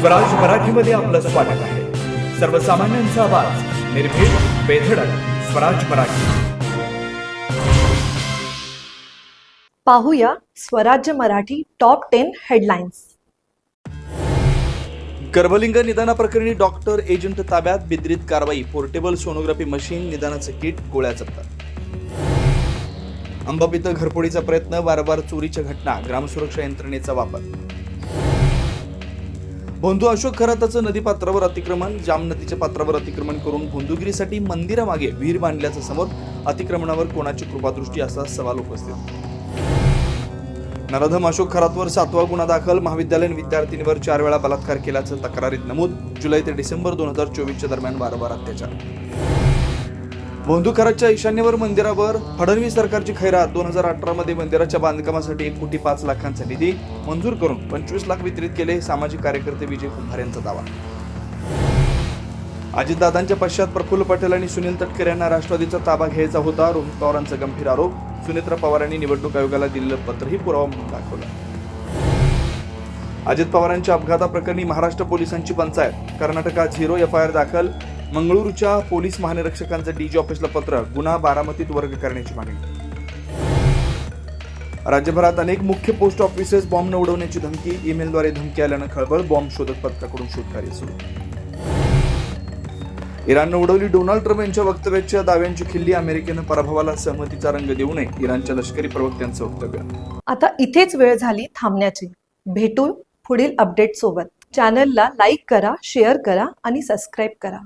स्वराज मराठीमध्ये आपलं स्वागत आहे. सर्वसामान्यांचा आवाज, निर्भीड, बेधडक, स्वराज मराठी. पाहूया स्वराज्य मराठी टॉप 10 हेडलाईन्स. गर्भलिंग निदानाप्रकरणी डॉक्टर एजंट ताब्यात, बिद्रीत कारवाई. पोर्टेबल सोनोग्राफी मशीन, निदानाचं किट, गोळ्या जप्त. अंबाबीत घरफोडीचा प्रयत्न, वारंवार चोरीच्या घटना, ग्रामसुरक्षा यंत्रणेचा वापर. भोंदू अशोक खराताचं नदीपात्रावर अतिक्रमण, जाम नदीच्या पात्रावर अतिक्रमण करून भोंदूगिरीसाठी मंदिरामागे विहीर बांधल्याचं समोर. अतिक्रमणावर कोणाची कृपादृष्टी असा सवाल उपस्थित. नराधम अशोक खरातवर 7वा गुन्हा दाखल, महाविद्यालयीन विद्यार्थिनीवर 4 वेळा बलात्कार केल्याचं तक्रारीत नमूद. जुलै ते डिसेंबर 2024 दरम्यान वारंवार अत्याचार. भोंदू खरातच्या ईशान्येवर मंदिरावर फडणवीस सरकारची खैरात. 2018 मध्ये मंदिराच्या बांधकामासाठी 1,05,00,000चा निधी मंजूर करून 25 लाख वितरित केले. सामाजिक कार्यकर्ते विजय कुंभार यांचा दावा. अजितदादांच्या पश्चात प्रफुल्ल पटेल आणि सुनील तटकरे यांना राष्ट्रवादीचा ताबा घ्यायचा होता. रोहित पवारांचा गंभीर आरोप. सुनेत्रा पवारांनी निवडणूक आयोगाला दिलेलं पत्रही पुरावा म्हणून दाखवलं. अजित पवारांच्या अपघाताप्रकरणी महाराष्ट्र पोलिसांची पंचायत. कर्नाटकात 0 FIR दाखल. मंगळूरच्या पोलीस महानिरीक्षकांचं DG ऑफिसला पत्र. गुन्हा बारामतीत वर्ग करण्याची मागणी. राज्यभरात अनेक मुख्य पोस्ट ऑफिसेस बॉम्बनं उडवण्याची धमकी. ईमेलद्वारे धमकी आल्यानं खळबळ. बॉम्ब शोधक पथकाकडून शोधकार्य सुरू. इराणनं उडवली डोनाल्ड ट्रम्प यांच्या वक्तव्याच्या दाव्यांची खिल्ली. अमेरिकेनं पराभवाला सहमतीचा रंग देऊ नये, इराणच्या लष्करी प्रवक्त्यांचं वक्तव्य. आता इथेच वेळ झाली थांबण्याची. भेटू पुढील अपडेट सोबत. चॅनलला लाईक करा, शेअर करा आणि सबस्क्राईब करा.